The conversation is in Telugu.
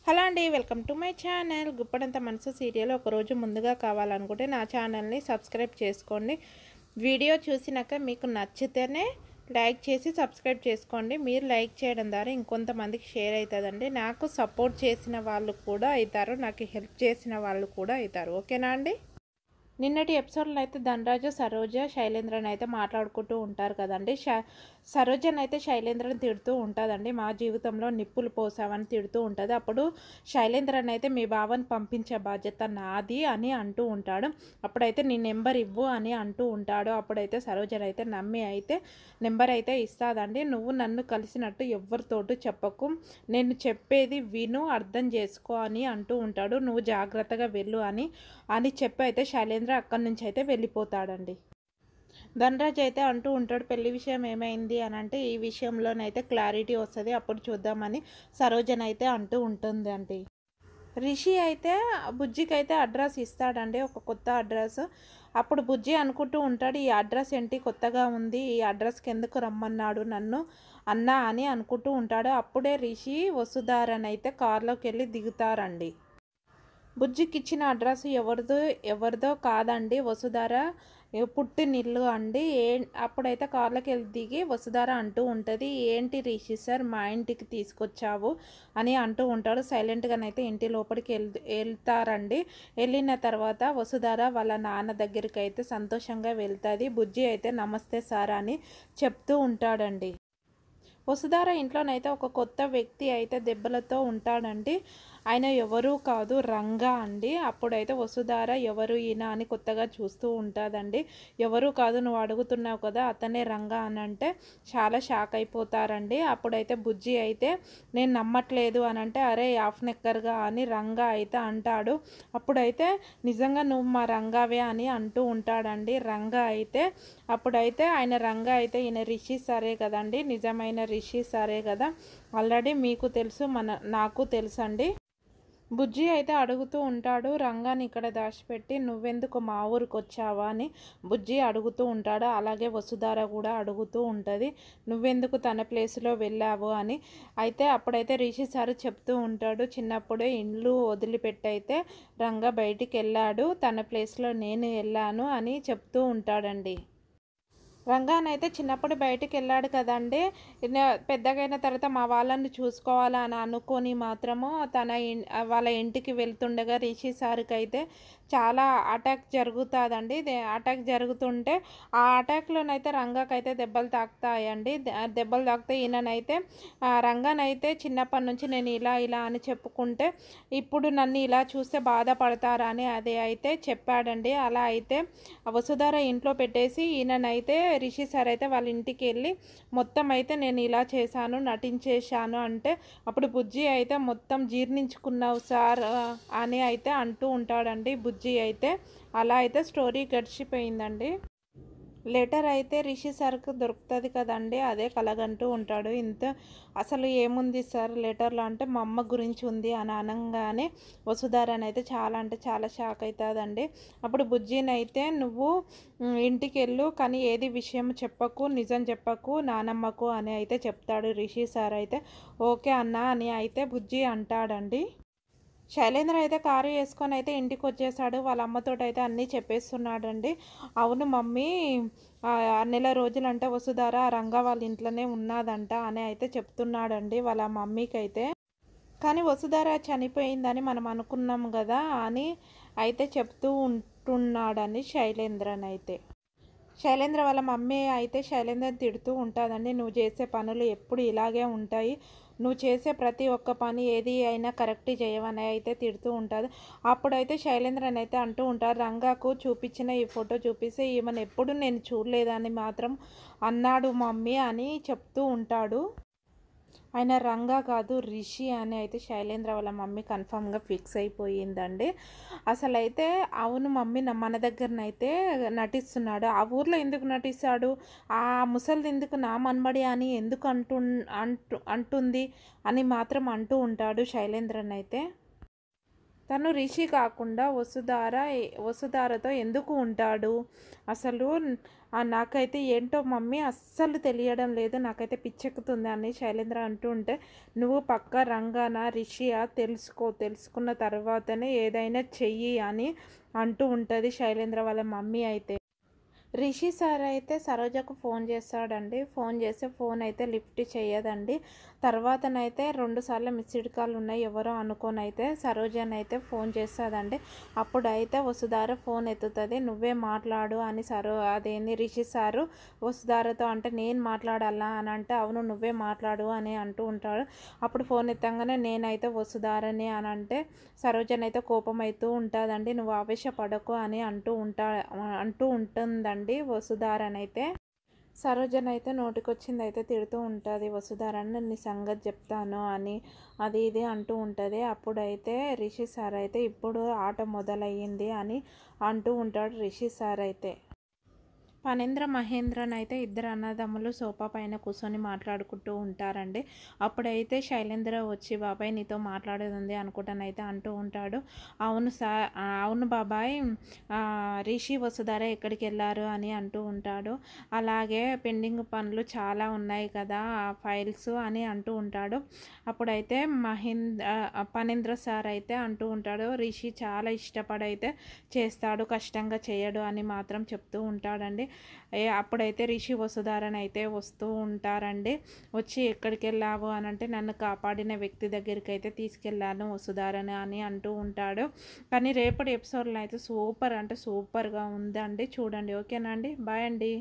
హలో అండి, welcome to my channel. Guppedantha మనసు సీరియల్ ఒకరోజు ముందుగా కావాలనుకుంటే నా ఛానల్ని సబ్స్క్రైబ్ చేసుకోండి. వీడియో చూసినాక మీకు నచ్చితేనే లైక్ చేసి సబ్స్క్రైబ్ చేసుకోండి. మీరు లైక్ చేయడం ద్వారా ఇంకొంతమందికి షేర్ అవుతుందండి. నాకు సపోర్ట్ చేసిన వాళ్ళు కూడా అవుతారు, నాకు హెల్ప్ చేసిన వాళ్ళు కూడా అవుతారు. ఓకేనా అండి? నిన్నటి ఎపిసోడ్లో అయితే ధనరాజు, సరోజ, శైలేంద్రని అయితే మాట్లాడుకుంటూ ఉంటారు కదండి. సరోజని అయితే శైలేంద్రని తిడుతూ ఉంటుందండి. మా జీవితంలో నిప్పులు పోసావని తిడుతూ ఉంటుంది. అప్పుడు శైలేంద్రని అయితే మీ బావని పంపించే బాధ్యత నాది అని అంటూ ఉంటాడు. అప్పుడైతే నీ నెంబర్ ఇవ్వు అని అంటూ ఉంటాడు. అప్పుడైతే సరోజని అయితే నమ్మి అయితే నెంబర్ అయితే ఇస్తాదండి. నువ్వు నన్ను కలిసినట్టు ఎవరితోటి చెప్పకు, నేను చెప్పేది విను, అర్థం చేసుకో అని అంటూ ఉంటాడు. నువ్వు జాగ్రత్తగా వెళ్ళు అని చెప్పి అయితే శైలేంద్ర అక్కడి నుంచి అయితే వెళ్ళిపోతాడండి. ధనరాజ్ అయితే అంటూ ఉంటాడు, పెళ్లి విషయం ఏమైంది అని అంటే ఈ విషయంలోనైతే క్లారిటీ వస్తుంది, అప్పుడు చూద్దామని సరోజన అయితే అంటూ ఉంటుంది అండి. రిషి అయితే బుజ్జికి అయితే అడ్రస్ ఇస్తాడండి, ఒక కొత్త అడ్రస్. అప్పుడు బుజ్జి అనుకుంటూ ఉంటాడు, ఈ అడ్రస్ ఏంటి కొత్తగా ఉంది, ఈ అడ్రస్కి ఎందుకు రమ్మన్నాడు నన్ను అన్నా అని అనుకుంటూ ఉంటాడు. అప్పుడే రిషి వసుధారనైతే కారులోకి వెళ్ళి దిగుతారండి. బుజ్జికి ఇచ్చిన అడ్రస్ ఎవరిదో కాదండి, వసుధార పుట్టినిల్లు అండి. అప్పుడైతే కార్లోకి వెళ్ళి దిగి వసుధార అంటూ ఉంటుంది, ఏంటి రిషి సార్ మా ఇంటికి తీసుకొచ్చావు అని అంటూ ఉంటాడు. సైలెంట్గానైతే ఇంటి లోపలికి వెళ్తారండి. వెళ్ళిన తర్వాత వసుధార వాళ్ళ నాన్న దగ్గరికి అయితే సంతోషంగా వెళ్తుంది. బుజ్జి అయితే నమస్తే సార్ అని చెప్తూ ఉంటాడండి. వసుధార ఇంట్లోనైతే ఒక కొత్త వ్యక్తి అయితే దెబ్బలతో ఉంటాడండి. ఆయన ఎవరూ కాదు, రంగా అండి. అప్పుడైతే వసుధార ఎవరు ఈయన అని కొత్తగా చూస్తూ ఉంటుందండి. ఎవరు కాదు, నువ్వు అడుగుతున్నావు కదా అతనే రంగా అని అంటే చాలా షాక్ అయిపోతారండి. అప్పుడైతే బుజ్జి అయితే నేను నమ్మట్లేదు అని అంటే అరే హాఫ్ నెక్కర్గా అని రంగా అయితే అంటాడు. అప్పుడైతే నిజంగా నువ్వు మా రంగావే అని అంటూ ఉంటాడండి రంగా అయితే. అప్పుడైతే ఆయన రంగా అయితే ఈయన రిషి సరే కదండి, నిజమైన రిషి సరే కదా, ఆల్రెడీ మీకు తెలుసు నాకు తెలుసు అండి. బుజ్జి అయితే అడుగుతూ ఉంటాడు, రంగాని ఇక్కడ దాచిపెట్టి నువ్వెందుకు మా ఊరికి వచ్చావా అని బుజ్జి అడుగుతూ ఉంటాడు. అలాగే వసుధార కూడా అడుగుతూ ఉంటుంది, నువ్వెందుకు తన ప్లేస్లో వెళ్ళావు అని. అయితే అప్పుడైతే రిషి సార్ చెప్తూ ఉంటాడు, చిన్నప్పుడే ఇల్లు వదిలిపెట్టయితే రంగా బయటికి వెళ్ళాడు, తన ప్లేస్లో నేను వెళ్ళాను అని చెప్తూ ఉంటాడండి. రంగానైతే చిన్నప్పుడు బయటికి వెళ్ళాడు కదండి, పెద్దగైన తర్వాత మా వాళ్ళని చూసుకోవాలని అనుకొని మాత్రము వాళ్ళ ఇంటికి వెళ్తుండగా రిషి సార్కి అయితే చాలా అటాక్ జరుగుతుందండి. అటాక్ జరుగుతుంటే ఆ అటాక్లోనైతే రంగాకైతే దెబ్బలు తాకుతాయండి. దెబ్బలు తాకితే ఈయననైతే రంగానైతే చిన్నప్పటి నుంచి నేను ఇలా ఇలా అని చెప్పుకుంటే ఇప్పుడు నన్ను ఇలా చూస్తే బాధపడతారా అని అది అయితే చెప్పాడండి. అలా అయితే వసుధార ఇంట్లో పెట్టేసి ఈయననైతే రిషి సార్ అయితే వాళ్ళ ఇంటికి వెళ్ళి మొత్తం అయితే నేను ఇలా చేశాను, నటించేశాను అంటే అప్పుడు బుజ్జి అయితే మొత్తం జీర్ణించుకున్నావు సార్ అని అయితే అంటూ ఉంటాడండి బుజ్జి అయితే. అలా అయితే స్టోరీ గడిచిపోయిందండి. లెటర్ అయితే రిషి సార్కు దొరుకుతుంది కదండి, అదే కలగంటూ ఉంటాడు. అసలు ఏముంది సార్ లెటర్లో అంటే మా అమ్మ గురించి ఉంది అని అనగానే వసుధారని అయితే చాలా అంటే చాలా షాక్ అవుతుందండి. అప్పుడు బుజ్జిని అయితే నువ్వు ఇంటికి వెళ్ళు కానీ ఏది విషయం చెప్పకు, నిజం చెప్పకు నానమ్మకు అని అయితే చెప్తాడు రిషి సార్ అయితే. ఓకే అన్న అని అయితే బుజ్జి అంటాడండి. శైలేంద్ర అయితే కారు వేసుకొని అయితే ఇంటికి వచ్చేసాడు. వాళ్ళ అమ్మతోటి అయితే అన్నీ చెప్పేస్తున్నాడండి. అవును మమ్మీ, నెల రోజులంటే వసుధార రంగా వాళ్ళ ఇంట్లోనే ఉన్నదంట అని అయితే చెప్తున్నాడండి వాళ్ళ మమ్మీకి అయితే. కానీ వసుధార చనిపోయిందని మనం అనుకున్నాం కదా అని అయితే చెప్తూ ఉంటున్నాడని శైలేంద్రన్ అయితే. శైలేంద్ర వాళ్ళ మమ్మీ అయితే శైలేంద్రని తిడుతూ ఉంటుందండి, నువ్వు చేసే పనులు ఎప్పుడు ఇలాగే ఉంటాయి, నువ్వు చేసే ప్రతి ఒక్క పని ఏది అయినా కరెక్ట్ చేయవని అయితే తిడుతూ ఉంటుంది. అప్పుడైతే శైలేంద్రని అయితే అంటూ ఉంటారు, రంగాకు చూపించిన ఈ ఫోటో చూపిస్తే ఈమెను ఎప్పుడు నేను చూడలేదని మాత్రం అన్నాడు మమ్మీ అని చెప్తూ ఉంటాడు. ఆయన రంగా కాదు రిషి అని అయితే శైలేంద్ర వాళ్ళ మమ్మీ కన్ఫామ్గా ఫిక్స్ అయిపోయిందండి. అసలైతే అవును మమ్మీ మన దగ్గరనైతే నటిస్తున్నాడు, ఆ ఊర్లో ఎందుకు నటిస్తాడు, ఆ ముసలిది ఎందుకు నా మన్మడి అని ఎందుకు అంటుంది అని మాత్రం అంటూ ఉంటాడు శైలేంద్రన్ అయితే. తను రిషి కాకుండా వసుధారతో ఎందుకు ఉంటాడు అసలు? నాకైతే ఏంటో మమ్మీ అస్సలు తెలియడం లేదు, నాకైతే పిచ్చెక్కుతుంది అని శైలేంద్ర అంటూ ఉంటే, నువ్వు పక్క రంగాన రిషియా తెలుసుకున్న తర్వాతనే ఏదైనా చెయ్యి అని అంటూ ఉంటుంది శైలేంద్ర వాళ్ళ మమ్మీ అయితే. రిషి సార్ అయితే సరోజకు ఫోన్ చేస్తాడండి. ఫోన్ చేస్తే ఫోన్ అయితే లిఫ్ట్ చేయదండి. తర్వాతనైతే 2 సార్లు మిస్డ్ కాల్ ఉన్నాయి, ఎవరో అనుకొని అయితే సరోజని అయితే ఫోన్ చేస్తుందండి. అప్పుడైతే వసుధార ఫోన్ ఎత్తుతుంది. నువ్వే మాట్లాడు అని అదేంది రిషి సారు వసుధారతో అంటే, నేను మాట్లాడాలా అని అంటే, అవును నువ్వే మాట్లాడు అని అంటూ ఉంటాడు. అప్పుడు ఫోన్ ఎత్తంగానే నేనైతే వసుధారని అని అంటే సరోజని అయితే కోపం అవుతూ ఉంటుందండి. నువ్వు ఆవేశపడకు అని అంటూ ఉంటుందండి వసుధారనైతే. సరోజనైతే నోటికొచ్చింది అయితే తిడుతూ ఉంటుంది వసుధారని, నీ సంగతి చెప్తాను అని అది ఇది అంటూ ఉంటుంది. అప్పుడైతే రిషి సార్ అయితే ఇప్పుడు ఆట మొదలయ్యింది అని అంటూ ఉంటాడు రిషి సార్ అయితే. ఫణీంద్ర మహేంద్రన్ అయితే ఇద్దరు అన్నదమ్ములు సోఫా పైన కూర్చొని మాట్లాడుకుంటూ ఉంటారండి. అప్పుడైతే శైలేంద్ర వచ్చి, బాబాయ్ నీతో మాట్లాడేది ఉంది అనుకుంటానైతే అంటూ ఉంటాడు. అవును బాబాయ్, రిషి వసుధార ఎక్కడికి వెళ్ళారు అని అంటూ ఉంటాడు. అలాగే పెండింగ్ పనులు చాలా ఉన్నాయి కదా ఫైల్స్ అని అంటూ ఉంటాడు. అప్పుడైతే ఫణీంద్ర సార్ అయితే అంటూ ఉంటాడు, రిషి చాలా ఇష్టపడైతే చేస్తాడు, కష్టంగా చేయడు అని మాత్రం చెప్తూ ఉంటాడండి. అప్పుడైతే రిషి వసుధారని అయితే వస్తూ ఉంటారండి. వచ్చి ఎక్కడికి వెళ్ళావు అని అంటే, నన్ను కాపాడిన వ్యక్తి దగ్గరికి అయితే తీసుకెళ్ళాను వసుధారని అని అంటూ ఉంటాడు. కానీ రేపటి ఎపిసోడ్లో అయితే సూపర్ అంటే సూపర్గా ఉందండి, చూడండి. ఓకేనా అండి, బాయ్ అండి.